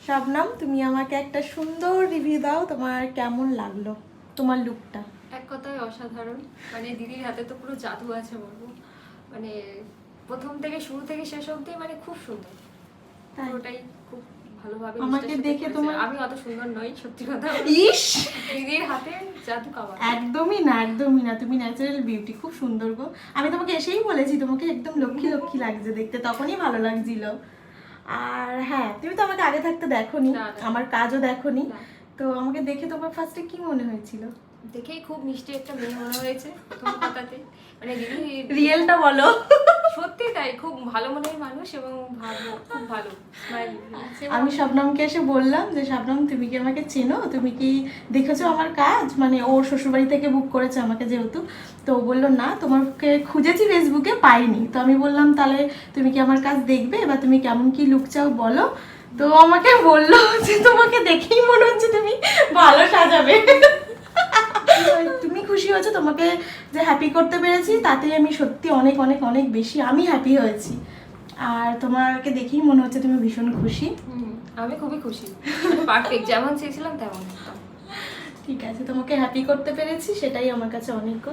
শবনম, তুমি আমাকে একটা সুন্দর রিভিউ দাও, তোমার কেমন লাগলো তোমার লুকটা? এক কথায় অসাধারণ। মানে দিদির হাতে তো পুরো জাদু আছে বলবো। মানে প্রথম থেকে শুরু থেকে শেষ অবধি মানে খুব সুন্দর। তাই? ওটাই খুব ভালোভাবে আমাকে নিষ্ঠার সাথে দেখে করেছে। তোমার আমি অত সুন্দর নই সত্যি কথা। ইস, দিদির হাতে জাদু কাওয়া। একদমই না, একদমই না, তুমি ন্যাচারাল বিউটি, খুব সুন্দর গো। আমি তোমাকে এসেই বলেছি তোমাকে একদম লক্ষ্মী লক্ষ্মী লাগছে দেখতে, তখনই ভালো লাগছিল। আর হ্যাঁ, তুমি তো আমাকে আগে থাকতে দেখোনি, না, না। আমার কাজও দেখোনি, না। তো আমাকে দেখে তোমার ফার্স্টে কি মনে হয়েছিল? দেখেই খুব মিষ্টি একটা মেয়ে মনে হয়েছে প্রথম কথাতে। মানে দিদি রিয়েলটা বলো। সত্যি তাই, খুব ভালো মনের মানুষ এবং ভালো, খুব ভালো স্মাইল। আমি শবনমকে এসে বললাম যে শবনম, তুমি কি আমাকে চেনো, তুমি কি দেখেছো আমার কাজ? মানে ওর শ্বশুরবাড়ি থেকে বুক করেছে আমাকে যেহেতু, তো ও বললো না, তোমাকে খুঁজেছি ফেসবুকে পাইনি। তো আমি বললাম তাহলে তুমি কি আমার কাজ দেখবে, বা তুমি কেমন কি লুক চাও বলো। তো আমাকে বললো যে তোমাকে দেখেই মনে হচ্ছে তুমি ভালো সাজাবে। তুমি খুশি হয়েছো, তোমাকে যে হ্যাপি করতে পেরেছি তাতেই আমি সত্যি অনেক অনেক অনেক বেশি আমি হ্যাপি হয়েছি। আর তোমাকে দেখেই মনে হচ্ছে তুমি ভীষণ খুশি। আমি খুবই খুশি, পারফেক্ট যেমন চেয়েছিলাম তেমন একদম। ঠিক আছে, তোমাকে হ্যাপি করতে পেরেছি, সেটাই আমার কাছে অনেক গো।